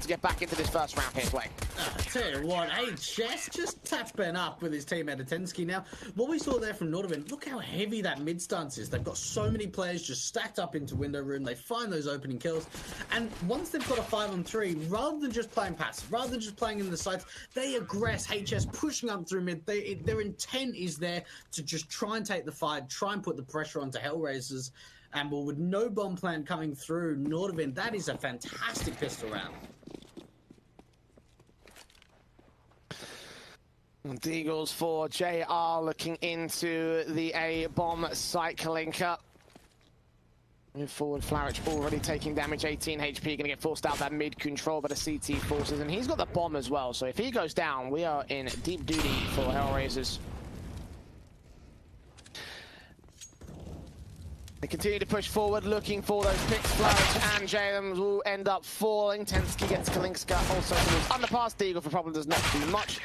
to get back into this first round here play. I tell you what, HS just tapping up with his teammate Atensky. Now, what we saw there from Nordavind, look how heavy that mid stance is. They've got so many players just stacked up into window room. They find those opening kills. And once they've got a 5-on-3, rather than just playing passive, rather than just playing in the sites, they aggress. HS pushing up through mid. Their intent is there to just try and take the fight, try and put the pressure onto Hellraisers. And well, with no bomb plan coming through, Nordavind, that is a fantastic pistol round. Deagles for JR looking into the A-bomb site. Kalinka. Move forward, Flaric already taking damage, 18 HP, going to get forced out that mid control by the CT forces, and he's got the bomb as well, so if he goes down, we are in deep duty for Hellraisers. They continue to push forward, looking for those picks. Flaric and Jalen will end up falling. Tensky gets Kalinska also towards underpass. Deagle for probably does not do much.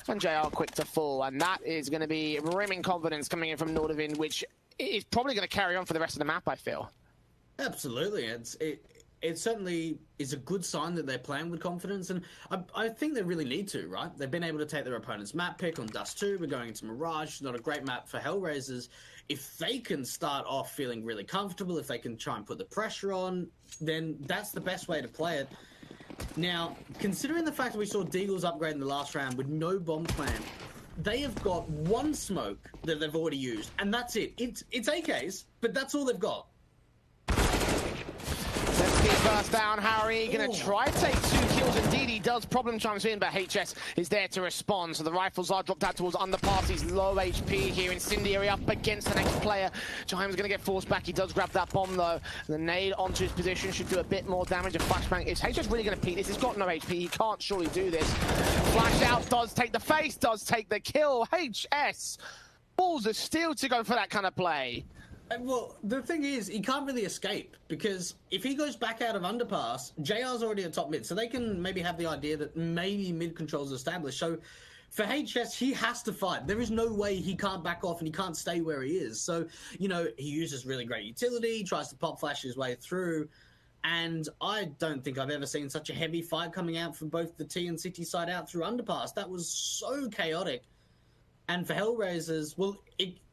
And JR quick to fall, and that is going to be rimming confidence coming in from Nordavind, which is probably going to carry on for the rest of the map, I feel. Absolutely. It certainly is a good sign that they're playing with confidence, and I think they really need to, right? They've been able to take their opponent's map pick on Dust 2. We're going into Mirage, not a great map for Hellraisers. If they can start off feeling really comfortable, if they can try and put the pressure on, then that's the best way to play it. Now, considering the fact that we saw Deagles upgrade in the last round with no bomb plan, they have got one smoke that they've already used, and that's it. It's AKs, but that's all they've got. First down, Harry going to try to take 2 kills. Indeed, he does. Problem chimes in, but HS is there to respond. So the rifles are dropped out towards underpass. He's low HP here. Incendiary up against the next player. Jaim's going to get forced back. He does grab that bomb, though. The nade onto his position should do a bit more damage. A flashbang. Is HS really going to peek this? He's got no HP. He can't surely do this. Flash out does take the face, does take the kill. HS balls of steel to go for that kind of play. Well, the thing is, he can't really escape, because if he goes back out of underpass, JR's already at top mid, so they can maybe have the idea that maybe mid control's established. So for HS, he has to fight. There is no way he can't back off and he can't stay where he is. So, you know, he uses really great utility, tries to pop flash his way through, and I don't think I've ever seen such a heavy fight coming out from both the T and City side out through underpass. That was so chaotic. And for Hellraisers, well,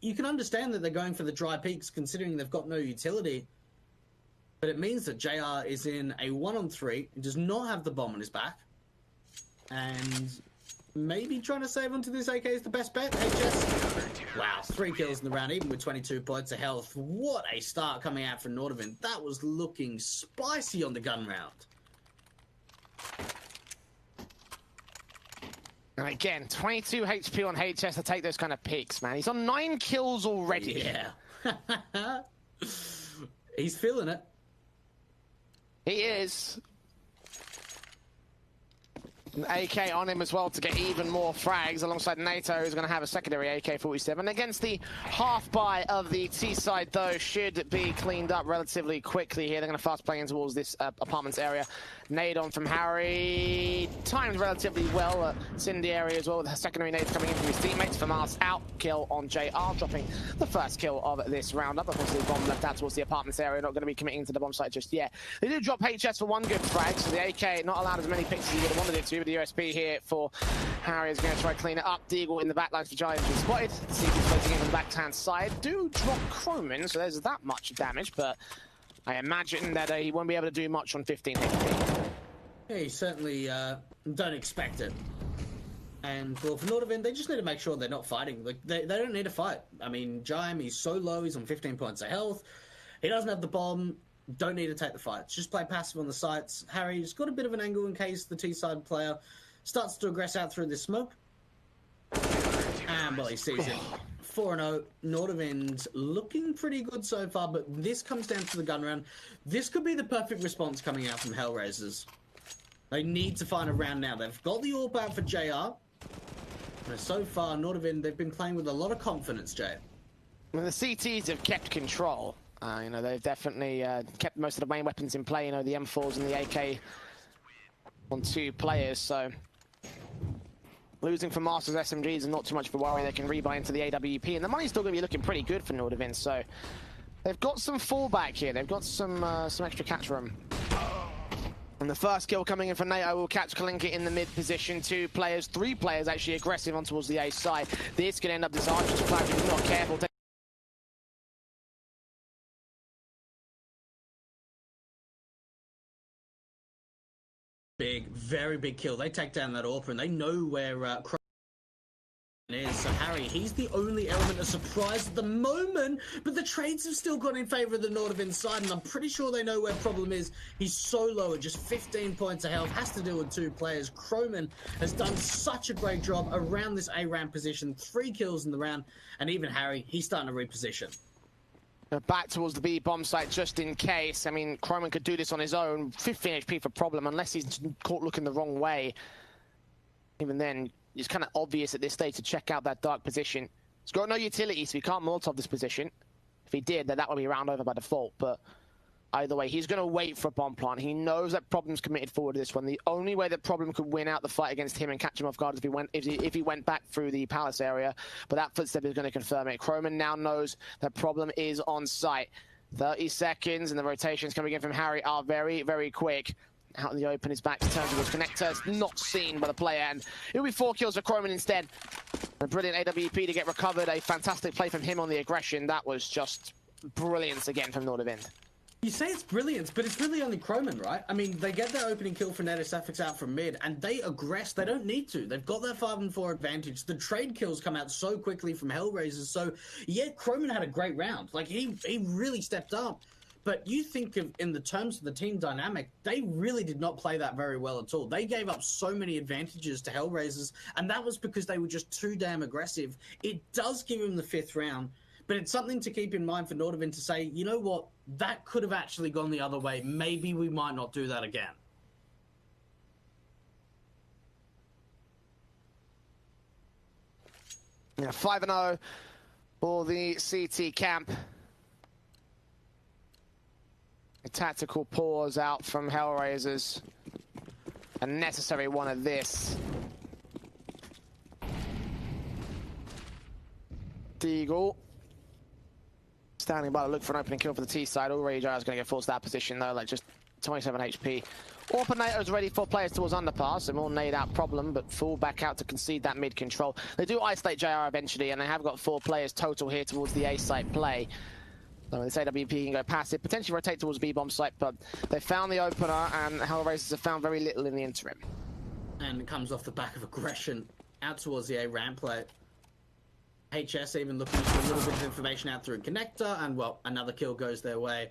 you can understand that they're going for the dry peaks considering they've got no utility. But it means that JR is in a 1-on-3. He does not have the bomb on his back. And maybe trying to save onto this AK is the best bet. HS. Wow, 3 kills in the round, even with 22 points of health. What a start coming out from Nordavind. That was looking spicy on the gun round. And again, 22 HP on HS to take those kind of peaks, man. He's on 9 kills already. Yeah. He's feeling it. He is. An AK on him as well to get even more frags alongside NATO, who's going to have a secondary AK-47. Against the half buy of the T-side, though, should be cleaned up relatively quickly here. They're going to fast play in towards this apartments area. Nade on from Harry. Timed relatively well. Incendiary as well with a secondary nade coming in from his teammates. Famas out. Kill on JR, dropping the first kill of this roundup. Of course, the bomb left out towards the apartments area. Not going to be committing to the bomb site just yet. They do drop HS for 1 good frag, so the AK not allowed as many picks as he would have wanted it to. The USB here for Harry is going to try to clean it up. Deagle in the back lines for Giant has been spotted. CT floating in from the back-hand side. Do drop Croman, so there's that much damage, but I imagine that he won't be able to do much on 15 HP. Yeah, you certainly don't expect it. And well, for Nordavind, they just need to make sure they're not fighting. Like they don't need to fight. I mean, Jaime, he's so low, he's on 15 points of health. He doesn't have the bomb. Don't need to take the fights. Just play passive on the sites. Harry's got a bit of an angle in case the T-side player starts to aggress out through this smoke. And well, he sees it. 4-0. Nordavind looking pretty good so far, but this comes down to the gun round. This could be the perfect response coming out from Hellraisers. They need to find a round now. They've got the AWP out for JR. But so far, Nordavind, they've been playing with a lot of confidence, Jay. Well, the CTs have kept control. You know, they've definitely kept most of the main weapons in play. You know, the M4s and the AK on 2 players. So losing from Masters SMGs is not too much of a worry. They can rebuy into the AWP, and the money's still going to be looking pretty good for Nordavind. So they've got some fallback here. They've got some extra catch room. And the first kill coming in for NATO will catch Kalinka in the mid position. 2 players, 3 players actually aggressive on towards the A side. This could end up disastrous. Flash if he's not careful. Big, very big kill. They take down that AWP and they know where is. So Harry, he's the only element of surprise at the moment, but the trades have still gone in favor of the Nordavind side, and I'm pretty sure they know where problem is. He's so low at just 15 points of health, has to deal with 2 players. Croman has done such a great job around this A ramp position, 3 kills in the round, and even Harry, he's starting to reposition. Back towards the B bomb site just in case. I mean, Croman could do this on his own. 15 HP for problem unless he's caught looking the wrong way. Even then, it's kind of obvious at this stage to check out that dark position. He's got no utility, so he can't Molotov this position. If he did, then that would be round over by default. But either way, he's going to wait for a bomb plant. He knows that Problem's committed forward to this one. The only way that Problem could win out the fight against him and catch him off guard is if he went back through the palace area. But that footstep is going to confirm it. Croman now knows that Problem is on site. 30 seconds, and the rotations coming in from Harry are very, very quick. Out in the open, his back turned towards connector. It's not seen by the player, and it'll be 4 kills for Croman instead. A brilliant AWP to get recovered. A fantastic play from him on the aggression. That was just brilliance again from Nordavind. You say it's brilliance, but it's really only Croman, right? I mean, they get their opening kill for Nordavind out from mid, and they aggress. They don't need to. They've got their 5-4 advantage. The trade kills come out so quickly from Hellraisers. So, yeah, Croman had a great round. Like, he really stepped up. But you think of, in the terms of the team dynamic, they really did not play that very well at all. They gave up so many advantages to Hellraisers, and that was because they were just too damn aggressive. It does give them the 5th round, but it's something to keep in mind for Nordavind to say, you know what, that could have actually gone the other way. Maybe we might not do that again. Yeah, 5-0 for the CT camp. A tactical pause out from Hellraisers. A necessary one of this. Deagle. Standing by to look for an opening kill for the T side. Already Jair's going to get forced to that position though, like just 27 HP. Orpinato's ready for players towards underpass. A more nade out Problem, but fall back out to concede that mid control. They do isolate JR eventually, and they have got 4 players total here towards the A site play. So this AWP can go passive, potentially rotate towards B-bomb site, but they found the opener, and Hellraisers have found very little in the interim. And it comes off the back of aggression out towards the A ramp play. HS even looking for a little bit of information out through a connector, and well, another kill goes their way.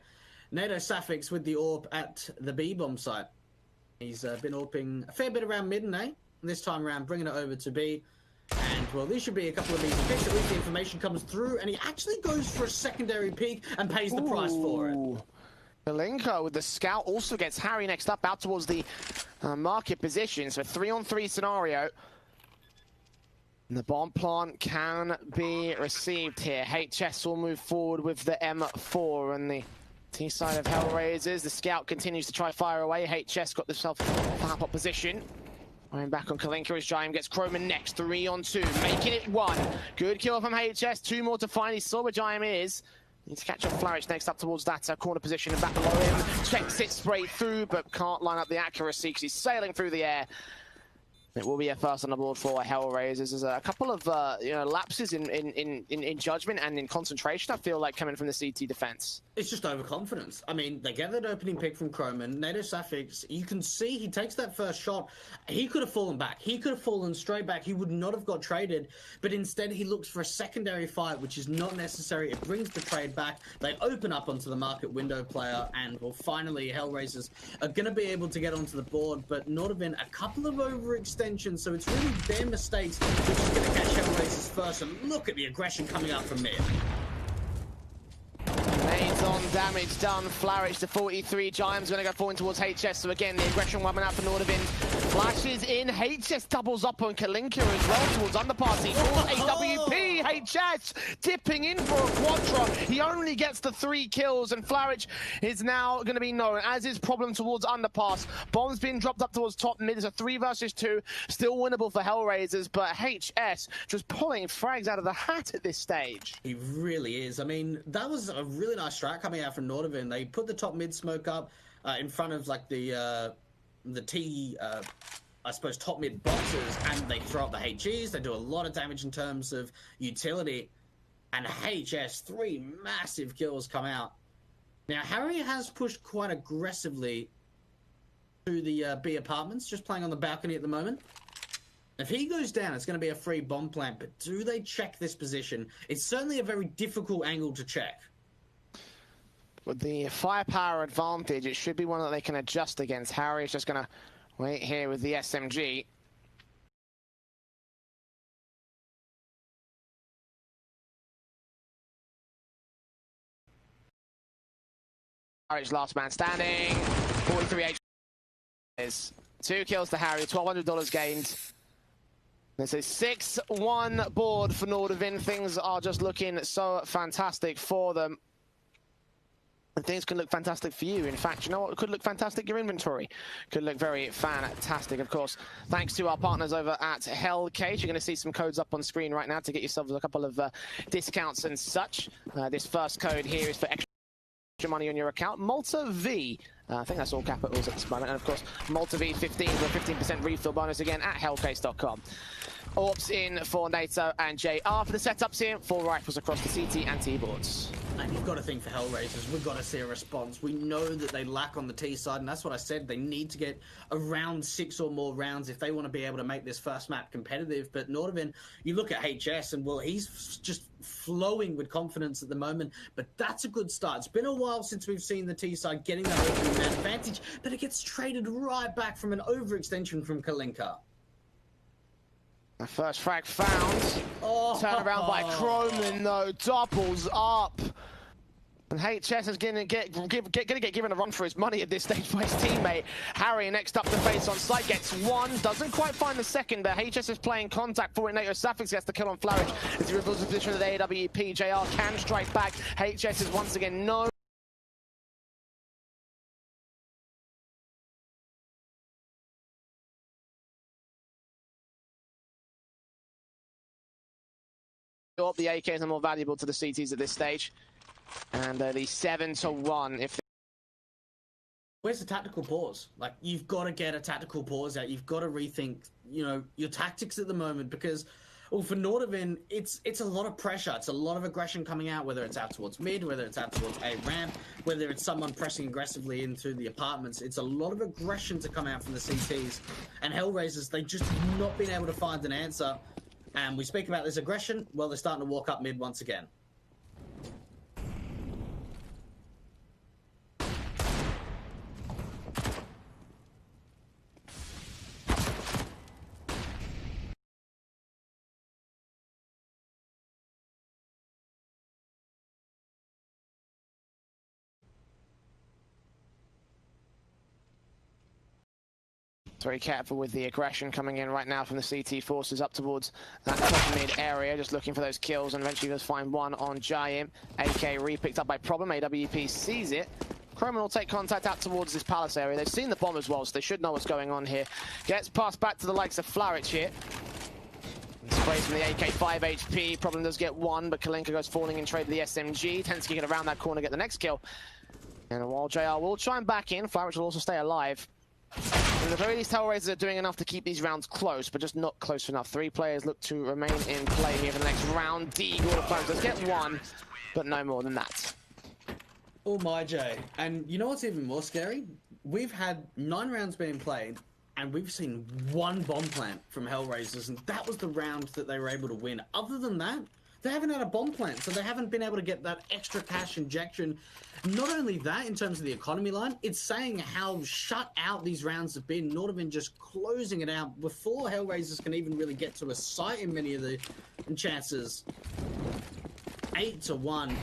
NATO Sapphics with the AWP at the B-bomb site. He's been AWPing a fair bit around mid and A, and this time around bringing it over to B. And, well, these should be a couple of easy picks. At least the information comes through, and he actually goes for a secondary peek and pays the price for it. Kalinka with the scout also gets Harry next up out towards the market position. So a 3-on-3 scenario. And the bomb plant can be received here. HS will move forward with the M4 and the T side of Hellraisers. The scout continues to try fire away. HS got themselves far up position. Going back on Kalinka as Jaim gets Croman next. 3-on-2, making it 1. Good kill from HS. 2 more to find. He saw where Jaim is. Needs to catch up Flourish next up towards that corner position and back below him. Checks it straight through, but can't line up the accuracy because he's sailing through the air. It will be a first on the board for Hellraisers. There's a couple of lapses in judgment and in concentration, I feel like, coming from the CT defense. It's just overconfidence. I mean, they get that opening pick from Croman. NATO Sapphics, you can see he takes that first shot. He could have fallen back. He could have fallen straight back. He would not have got traded. But instead, he looks for a secondary fight, which is not necessary. It brings the trade back. They open up onto the market window player. And, well, finally, Hellraisers are going to be able to get onto the board. But Nordavind, a couple of overextensions. So it's really their mistakes which is going to catch Hellraisers first. And look at the aggression coming up from mid. Nades on, damage done. Flourish to 43. Giant's going to go forward towards HS. So again, the aggression weapon out for Nordavind. Flashes in. HS doubles up on Kalinka as well towards underpass. He falls AWP. HS dipping in for a quadra. He only gets the 3 kills, and Flourish is now going to be known as his problem towards underpass. Bomb's been dropped up towards top mid. It's a 3 versus 2. Still winnable for Hellraisers, but HS just pulling frags out of the hat at this stage. He really is. I mean, that was a really nice strat coming out from Nordavind. They put the top mid smoke up in front of like the the T, I suppose, top mid boxes, and they throw up the HGs. They do a lot of damage in terms of utility. And HS, 3 massive kills come out. Now, Harry has pushed quite aggressively to the B apartments, just playing on the balcony at the moment. If he goes down, it's going to be a free bomb plant, but do they check this position? It's certainly a very difficult angle to check. With the firepower advantage, it should be one that they can adjust against. Harry is just going to wait here with the SMG. Harry's last man standing. 43 HP. 2 kills to Harry, $1,200 gained. There's a 6-1 board for Nordavind. Things are just looking so fantastic for them. And things can look fantastic for you. In fact, you know what? It could look fantastic. Your inventory could look very fantastic, of course. Thanks to our partners over at Hellraisers. You're going to see some codes up on screen right now to get yourselves a couple of discounts and such. This first code here is for extra money on your account. Malta V. I think that's all capitals at this moment. And of course, Malta V 15 for a 15% refill bonus again at hellcase.com. Orps in for NATO and JR for the setups here. 4 rifles across the CT and T boards. And you've got to think for Hellraisers, we've got to see a response. We know that they lack on the T side, and that's what I said. They need to get around 6 or more rounds if they want to be able to make this first map competitive. But Nordavind, you look at HS, and well, he's just flowing with confidence at the moment. But that's a good start. It's been a while since we've seen the T side getting that opening man advantage, but it gets traded right back from an overextension from Kalinka. The first frag found. Oh. Turn around by Croman, though. Doubles up. And HS is going to get given a run for his money at this stage by his teammate. Harry next up to face on site gets 1. Doesn't quite find the second, but HS is playing contact for it. NATO Safix gets the kill on Flourish as he reveals the position of the AWP. JR can strike back. HS is once again no. The AKs are more valuable to the CTs at this stage. And the 7-1 if... Where's the tactical pause? Like, you've got to get a tactical pause out. You've got to rethink, you know, your tactics at the moment because, well, for Nordavind, it's a lot of pressure. It's a lot of aggression coming out, whether it's out towards mid, whether it's out towards A ramp, whether it's someone pressing aggressively into the apartments. It's a lot of aggression to come out from the CTs. And Hellraisers, they've just not been able to find an answer. And we speak about this aggression, well, they're starting to walk up mid once again. Very careful with the aggression coming in right now from the CT forces up towards that top mid area, just looking for those kills, and eventually does find one on Giant. AK re-picked up by Problem. AWP sees it. Croman will take contact out towards this palace area. They've seen the bomb as well, so they should know what's going on here. Gets passed back to the likes of Flourish here. Sprays from the AK, 5 HP. Problem does get 1, but Kalinka goes falling in trade with the SMG. Tends to get around that corner, get the next kill. And while JR will try and back in, Flourish will also stay alive. At the very least, Hellraisers are doing enough to keep these rounds close, but just not close enough. 3 players look to remain in play here for the next round. Deagle does get 1, but no more than that. Oh my Jay. And you know what's even more scary? We've had 9 rounds being played, and we've seen 1 bomb plant from Hellraisers, and that was the round that they were able to win. Other than that, they haven't had a bomb plant, so they haven't been able to get that extra cash injection. Not only that, in terms of the economy line, it's saying how shut out these rounds have been. Nordavind just closing it out before Hellraisers can even really get to a sight in many of the chances. 8-1.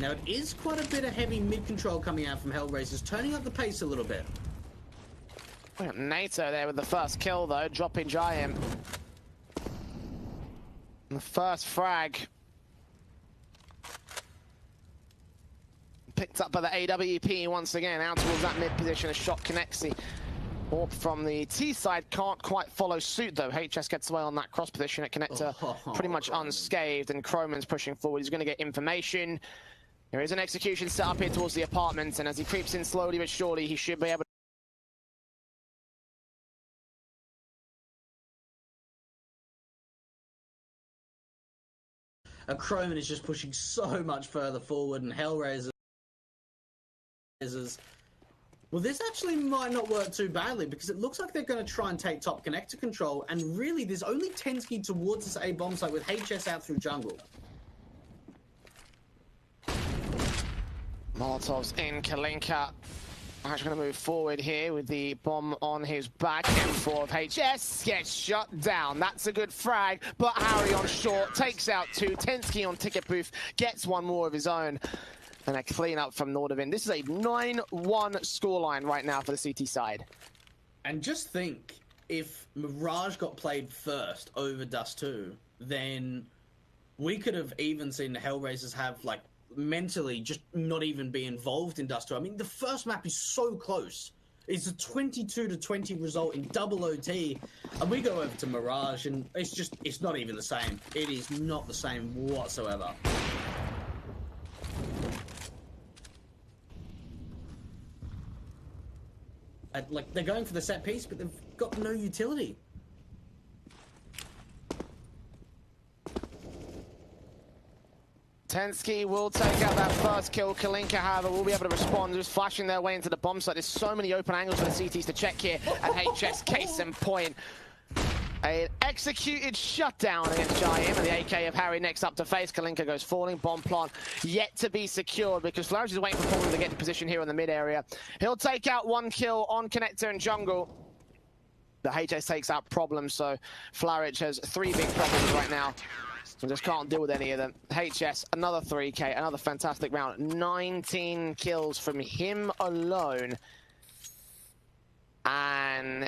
Now, it is quite a bit of heavy mid-control coming out from Hellraisers, turning up the pace a little bit. NATO there with the first kill, though, dropping Giant. And the first frag picked up by the AWP once again, out towards that mid position. A shot connects. Orp from the T side can't quite follow suit, though. HS gets away on that cross position at Connector, pretty much unscathed, and Croman's pushing forward. He's going to get information. There is an execution set up here towards the apartments, and as he creeps in slowly but surely, he should be able to A Croman is just pushing so much further forward, and Hellraisers. Well, this actually might not work too badly because it looks like they're going to try and take top connector control, and really there's only Tensky towards this A bomb site with HS out through jungle. Molotov's in. Kalinka actually going to move forward here with the bomb on his back. M4 of HS gets shut down. That's a good frag, but Harry on short takes out two. Tensky on ticket booth gets one more of his own. And a clean up from Nordavind. This is a 9-1 scoreline right now for the CT side. And just think, if Mirage got played first over Dust 2, then we could have even seen the Hellraisers have, like, mentally just not even be involved in Dust 2. I mean, the first map is so close. It's a 22-20 result in double OT. And we go over to Mirage, and it's not even the same. It is not the same whatsoever. Like, they're going for the set piece, but they've got no utility. Tensky will take out that first kill. Kalinka, however, will be able to respond, just flashing their way into the bomb site. There's so many open angles for the CTs to check here at HS. Case in point. An executed shutdown against Jaim, and the AK of Harry next up to face. Kalinka goes falling. Bomb plant yet to be secured because Flourish is waiting for Paul to get in position here in the mid area. He'll take out one kill on connector and jungle. The HS takes out problems, so Flourish has 3 big problems right now. We just can't deal with any of them. HS, another 3K, another fantastic round. 19 kills from him alone. And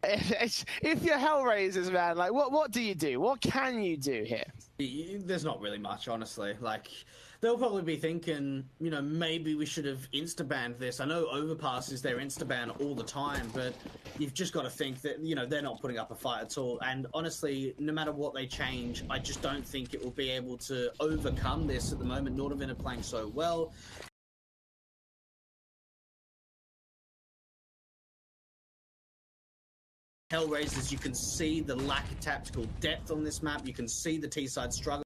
if you're Hellraisers, man, like what do you do? What can you do here? There's not really much, honestly. Like, they'll probably be thinking, you know, maybe we should have insta-banned this. I know Overpass is their insta-ban all the time, but you've just got to think that, you know, they're not putting up a fight at all. And honestly, no matter what they change, I just don't think it will be able to overcome this at the moment. Nordavind are playing so well. Hellraisers, you can see the lack of tactical depth on this map. You can see the T-side struggle.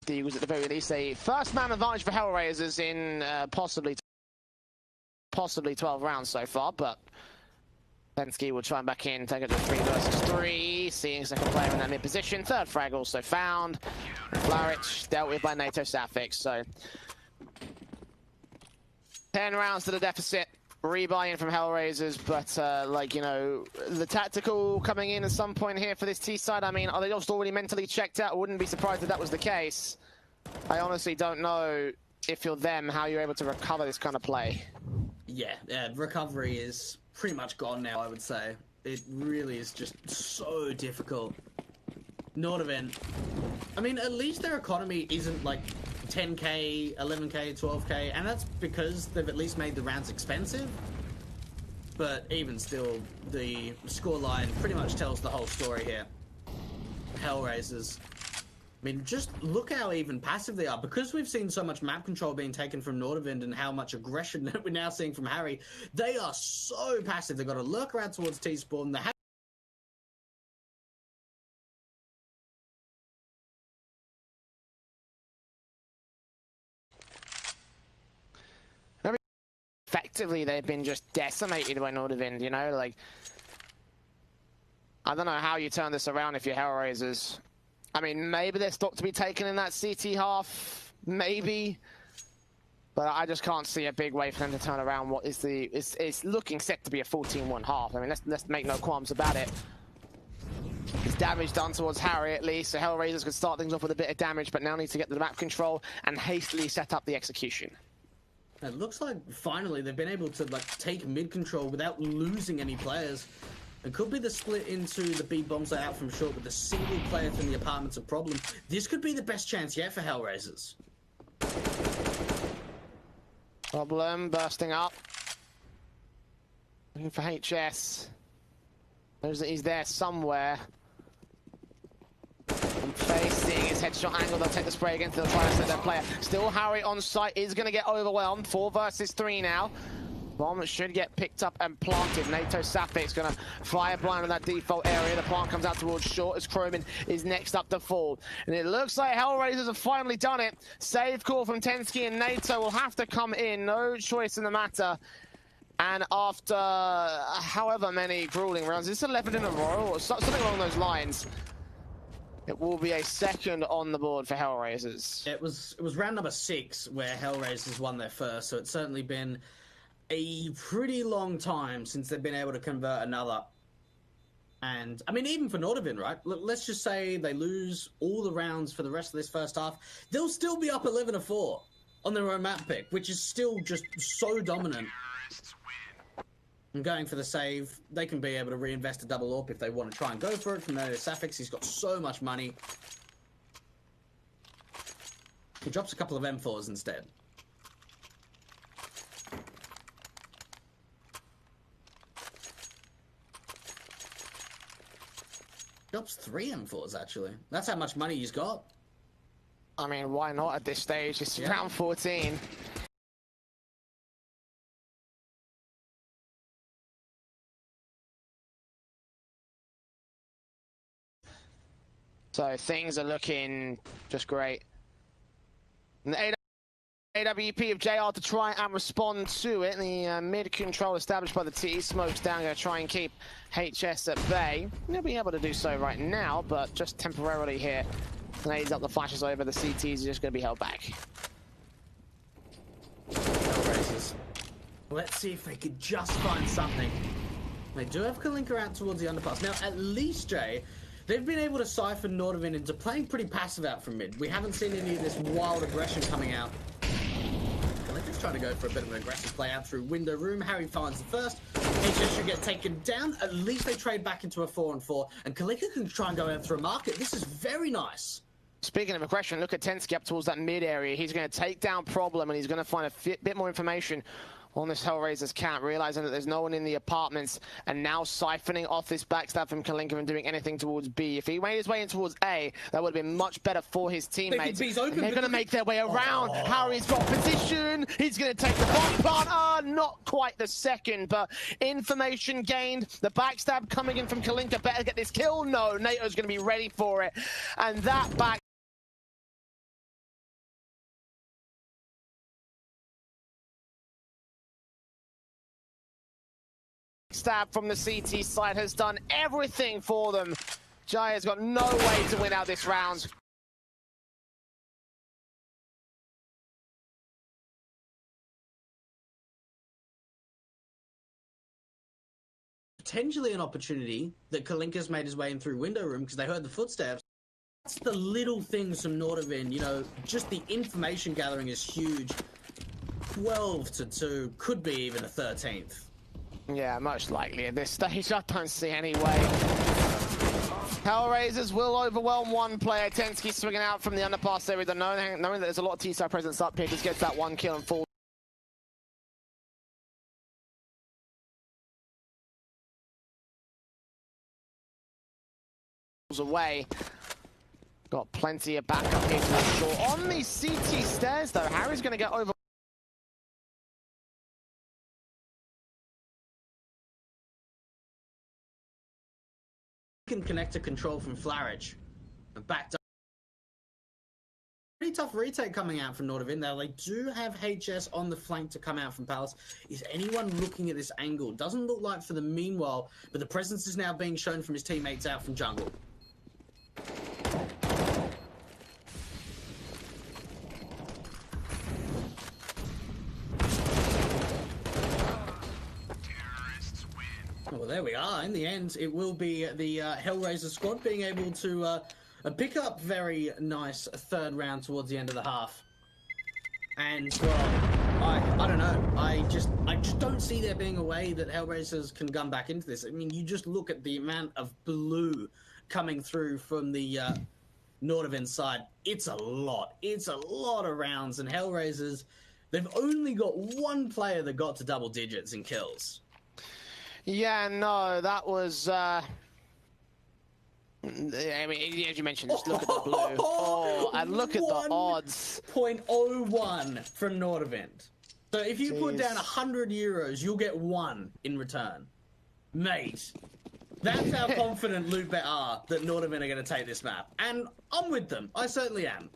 The Eagles at the very least a first man advantage for Hellraisers in possibly 12 rounds so far, but Tensky will try and back in, take it to 3 versus 3, seeing second player in that mid position. Third frag also found. Flourish dealt with by NATO Sapphic, so 10 rounds to the deficit. Rebuy in from Hellraisers, but like, you know, the tactical coming in at some point here for this T side. I mean, are they just already mentally checked out? I wouldn't be surprised if that was the case. I honestly don't know if you're them, how you're able to recover this kind of play. Yeah, recovery is pretty much gone now, I would say. It really is just so difficult. Nordavind, I mean, at least their economy isn't like 10k, 11k, 12k, and that's because they've at least made the rounds expensive. But even still, the scoreline pretty much tells the whole story here. Hellraisers, I mean, just look how even passive they are. Because we've seen so much map control being taken from Nordavind and how much aggression that we're now seeing from Harry, they are so passive. They've got to lurk around towards T-spawn. They have effectively, they've been just decimated by Nordavind, you know? Like, I don't know how you turn this around if you're Hellraisers. I mean, maybe there's stock to be taken in that CT half, maybe. But I just can't see a big way for them to turn around what is the... It's looking set to be a 14-1 half. I mean, let's make no qualms about it. There's damage done towards Harry, at least, so Hellraisers could start things off with a bit of damage, but now need to get the map control and hastily set up the execution. It looks like finally they've been able to like take mid control without losing any players. It could be the split into the B bombs out from short with a single player from the apartment's a problem. This could be the best chance yet for Hellraisers. Problem bursting up. Looking for HS. He's there somewhere. I'm facing his headshot angle. They'll take the spray against the fire set their player. Still Harry on site is going to get overwhelmed. 4 versus 3 now. Bomb should get picked up and planted. NATO Safik's going to fire blind in that default area. The plant comes out towards short as Chromin is next up to fall. And it looks like Hellraisers have finally done it. Save call from Tensky and NATO will have to come in. No choice in the matter. And after however many grueling rounds, is this 11 in a row or something along those lines? It will be a second on the board for Hellraisers. It was round number 6 where Hellraisers won their first, so it's certainly been a pretty long time since they've been able to convert another. And, I mean, even for Nordavind, right? Let's just say they lose all the rounds for the rest of this first half. They'll still be up 11-4 on their own map pick, which is still just so dominant. And going for the save, they can be able to reinvest a double AWP if they want to try and go for it. From there, Safix, he's got so much money. He drops a couple of M4s instead. Drops 3 M4s, actually. That's how much money he's got. I mean, why not at this stage? It's round 14. So things are looking just great. And the AWP of JR to try and respond to it. The mid control established by the T. Smokes down, going to try and keep HS at bay. They'll be able to do so right now, but just temporarily here. Grenades up, the flashes over, the CTs are just going to be held back. Let's see if they could just find something. They do have Kalinka out towards the underpass. Now, at least, Jay, they've been able to siphon Nordavind into playing pretty passive out from mid. We haven't seen any of this wild aggression coming out. Kalinka's trying to go for a bit of an aggressive play out through window room. Harry finds the first. HS should get taken down. At least they trade back into a 4-on-4. And Kalinka can try and go out through a market. This is very nice. Speaking of aggression, look at Tensky up towards that mid area. He's going to take down Problem, and he's going to find a bit more information on this Hellraisers camp, realizing that there's no one in the apartments, and now siphoning off this backstab from Kalinka and doing anything towards B. If he made his way in towards A, that would have been much better for his teammates. And they're going to make their way around. Oh. Harry's got position. He's going to take the bomb plant. Not quite the second, but information gained. The backstab coming in from Kalinka. Better get this kill. No, NATO's going to be ready for it. And that back stab from the CT side has done everything for them. Jaya's got no way to win out this round. Potentially an opportunity that Kalinka's made his way in through window room because they heard the footsteps. That's the little things from Nordavind, you know, just the information gathering is huge. 12-2, could be even a 13th. Yeah, most likely at this stage. I don't see any way. Hellraisers will overwhelm one player. Tensky swinging out from the underpass area, knowing that there's a lot of T-side presence up here. Just gets that one kill and falls away. Got plenty of backup here to short. On the CT stairs, though, Harry's going to get over. Can connect to control from Flarage and backed up. Pretty tough retake coming out from Nordavind. Now they do have HS on the flank to come out from Palace. Is anyone looking at this angle? Doesn't look like for the meanwhile, but the presence is now being shown from his teammates out from jungle. Well, there we are. In the end, it will be the Hellraiser squad being able to pick up very nice third round towards the end of the half. And, well, I don't know. I just don't see there being a way that Hellraisers can gun back into this. I mean, you just look at the amount of blue coming through from the Nordavind side. It's a lot. It's a lot of rounds. And Hellraisers, they've only got one player that got to double digits in kills. Yeah, no, that was, I mean, as you mentioned, just look at the blue. Oh, and look at the odds. 0.01 from Nordavind. So if you put down 100 euros, you'll get 1 in return. Mate, that's how confident Lootbet are that Nordavind are going to take this map. And I'm with them. I certainly am.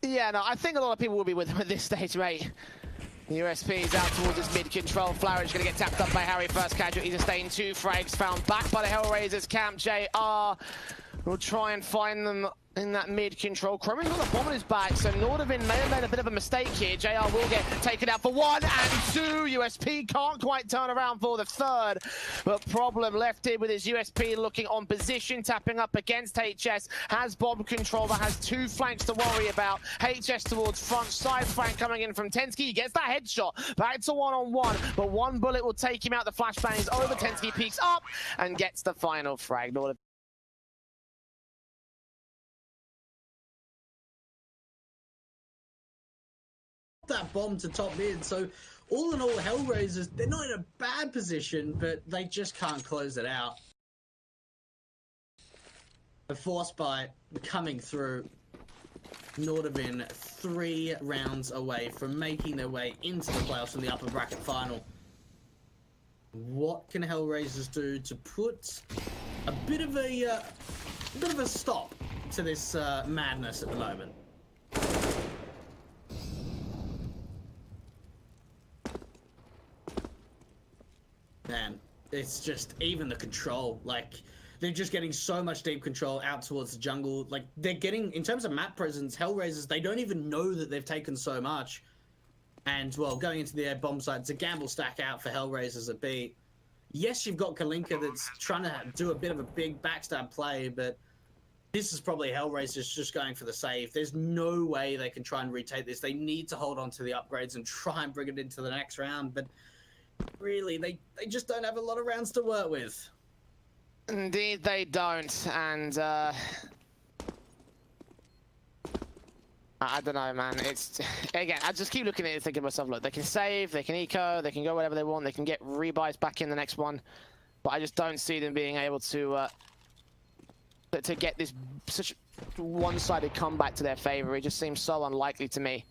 Yeah, no, I think a lot of people will be with him at this stage, mate. The USP is out towards his mid-control. Flourish going to get tapped up by Harry. First casualty sustained. 2 frags found back by the Hellraisers camp. JR will try and find them in that mid-control. Croming's got the bomb on his back, so Nordavind may have made a bit of a mistake here. JR will get taken out for 1 and 2. USP can't quite turn around for the 3rd, but Problem left here with his USP looking on position, tapping up against HS. Has bomb control, but has 2 flanks to worry about. HS towards front, side flank coming in from Tensky. He gets that headshot, back to 1-on-1, but 1 bullet will take him out. The flashbang is over. Tensky peeks up and gets the final frag. Nordavind that bomb to top mid, so all in all, Hellraisers, they're not in a bad position, but they just can't close it out. The force bite coming through. Nordavind 3 rounds away from making their way into the playoffs in the upper bracket final. What can Hellraisers do to put a bit of a stop to this madness at the moment? Man, it's just even the control, like they're just getting so much deep control out towards the jungle. Like they're getting, in terms of map presence, Hellraisers, they don't even know that they've taken so much. And well, going into the air bomb site, it's a gamble stack out for Hellraisers at B. Yes, you've got Kalinka that's trying to do a bit of a big backstab play, but this is probably Hellraisers just going for the save. There's no way they can try and retake this. They need to hold on to the upgrades and try and bring it into the next round, but really, they just don't have a lot of rounds to work with. Indeed they don't, and I don't know, man. It's, again, I just keep looking at it thinking to myself, look, they can save, they can eco, they can go whatever they want, they can get rebuys back in the next one, but I just don't see them being able to get this such one-sided comeback to their favor. It just seems so unlikely to me.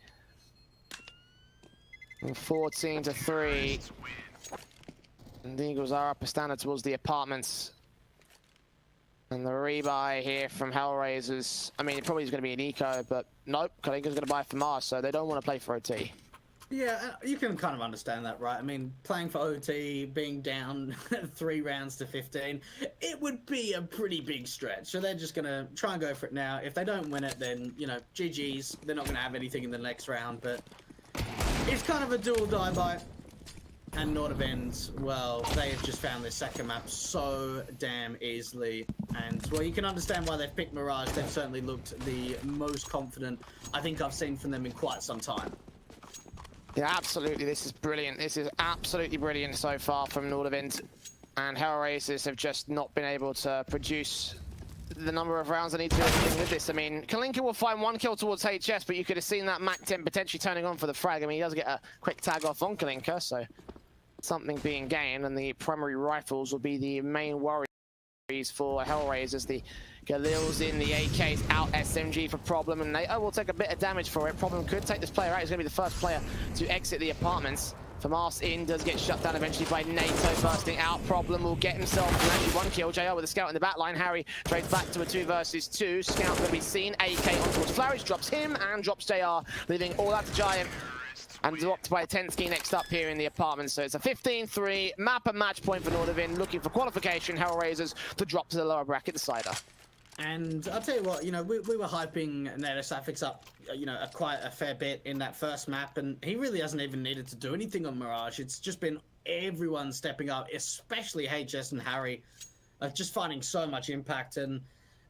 14-3. And the Eagles are up a standard towards the apartments. And the rebuy here from Hellraisers. I mean, it probably is going to be an eco, but nope, Kalinka's going to buy for Mars, so they don't want to play for OT. Yeah, you can kind of understand that, right? I mean, playing for OT, being down 3 rounds to 15, it would be a pretty big stretch. So they're just going to try and go for it now. If they don't win it, then, you know, GG's. They're not going to have anything in the next round, but it's kind of a dual die bite. And Nordavind, well, they have just found their second map so damn easily. And, well, you can understand why they've picked Mirage. They've certainly looked the most confident I think I've seen from them in quite some time. Yeah, absolutely. This is brilliant. This is absolutely brilliant so far from Nordavind. And Hellraisers have just not been able to produce the number of rounds they need to do with this. I mean, Kalinka will find 1 kill towards HS, but you could have seen that Mac-10 potentially turning on for the frag. I mean, he does get a quick tag off on Kalinka, so something being gained, and the primary rifles will be the main worries for Hellraisers. The Galil's in, the AK's out, SMG for Problem, and they will take a bit of damage for it. Problem could take this player out. He's going to be the first player to exit the apartments. Famas in, does get shut down eventually by NATO, bursting out. Problem will get himself actually 1 kill. JR with a scout in the back line. Harry trades back to a 2 versus 2. Scout going to be seen. AK on towards Flourish, drops him and drops JR, leaving all that to Giant. And dropped by Tensky next up here in the apartment. So it's a 15-3 map and match point for Nordavind, looking for qualification. Hellraisers to drop to the lower bracket decider. And I'll tell you what, you know, we were hyping Netosafix up, you know, quite a fair bit in that first map, and he really hasn't even needed to do anything on Mirage. It's just been everyone stepping up, especially HS and Harry, just finding so much impact. And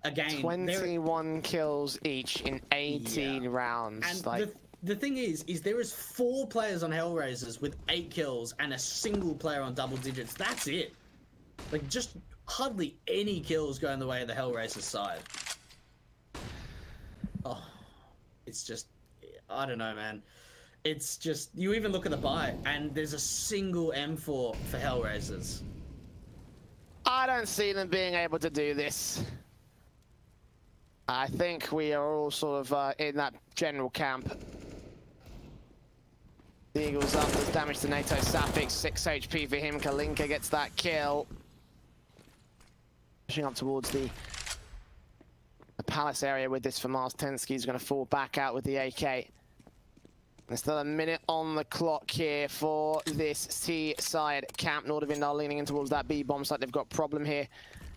again, 21 kills each in 18 rounds. And like, the thing is there is 4 players on Hellraisers with 8 kills and a single player on double digits. That's it. Like, just hardly any kills going the way of the Hellraisers side. Oh, it's just, I don't know, man. It's just, you even look at the buy, and there's a single M4 for Hellraisers. I don't see them being able to do this. I think we are all sort of in that general camp. The Eagles up, does damage to NATO Safix, 6 HP for him. Kalinka gets that kill. Pushing up towards the palace area with this for Mars. Tensky's going to fall back out with the AK. There's still a minute on the clock here for this T-side camp. Nordavind are leaning in towards that B bomb site. They've got a problem here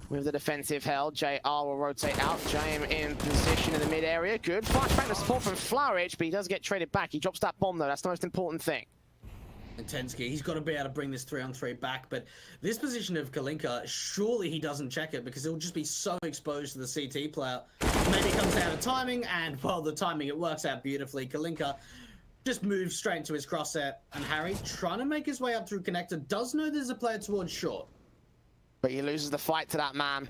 with the defensive held. JR will rotate out. JM in position in the mid area. Good. Flashback to support from Flourish, but he does get traded back. He drops that bomb though. That's the most important thing. And Tensky, he's got to be able to bring this 3-on-3 back, but this position of Kalinka, surely he doesn't check it because he'll just be so exposed to the CT player. Maybe it comes down to timing, and well, the timing, it works out beautifully. Kalinka just moves straight into his crosshair, and Harry, trying to make his way up through connector, does know there's a player towards short. But he loses the fight to that man.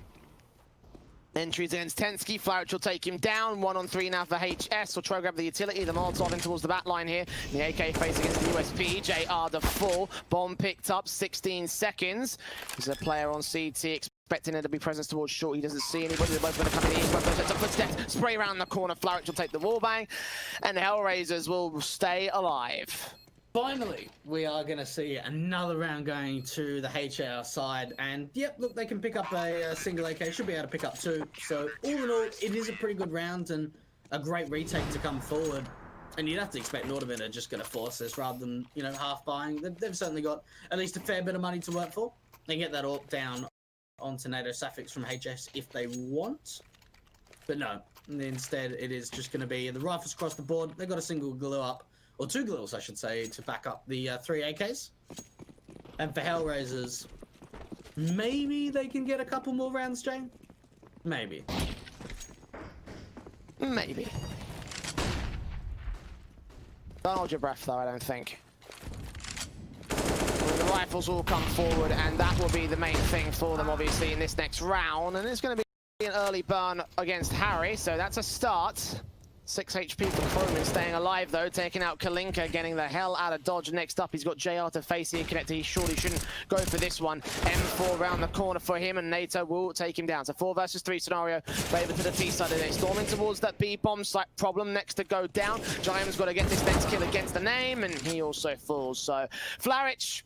Entries against Tensky. Flourish will take him down. 1-on-3 now for HS. Will try to grab the utility. The Molotov in towards the back line here. The AK face against the USP. JR the full. Bomb picked up. 16 seconds. There's a player on CT expecting there to be presence towards short. He doesn't see anybody. They're both going to come in. He's both going to take footsteps. Spray around the corner. Flourish will take the wallbang. And the Hellraisers will stay alive. Finally, we are going to see another round going to the HAR side, and yep, look, they can pick up a single AK, should be able to pick up 2. So all in all, it is a pretty good round and a great retake to come forward. And you'd have to expect Nordavind are just going to force this rather than, you know, half buying. They've certainly got at least a fair bit of money to work for. They can get that AWP down onto NATO Safix from HS if they want. But no, instead it is just going to be the rifles across the board. They've got a single glue up. Or 2 glues, I should say, to back up the 3 AKs. And for Hellraisers, maybe they can get a couple more rounds, Jane? Maybe. Maybe. Don't hold your breath, though, I don't think. Well, the rifles will come forward, and that will be the main thing for them, obviously, in this next round. And it's going to be an early burn against Harry, so that's a start. 6 HP for Croman, staying alive though, taking out Kalinka, getting the hell out of dodge. Next up, he's got JR to face here, connector. He surely shouldn't go for this one. M4 round the corner for him, and NATO will take him down. So 4 versus 3 scenario, favor to the T side of it. Storming towards that B bomb site, problem next to go down. Giant's got to get this next kill against the name, and he also falls. So Flourish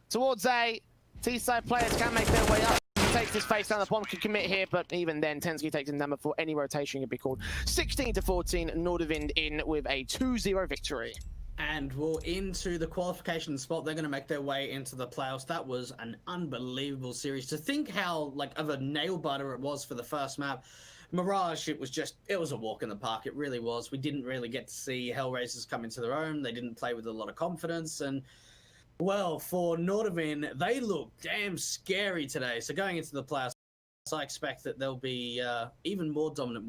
towards A. T side players can make their way up. Takes his face down, the bomb can commit here, but even then, Tensky takes him down before any rotation can be called. 16-14, Nordavind in with a 2-0 victory. And we're into the qualification spot. They're going to make their way into the playoffs. That was an unbelievable series. To think how, like, of a nail-biter it was for the first map. Mirage, it was a walk in the park. It really was. We didn't really get to see Hellraisers come into their own. They didn't play with a lot of confidence, and well, for Nordavind, they look damn scary today. So going into the playoffs, I expect that they'll be even more dominant.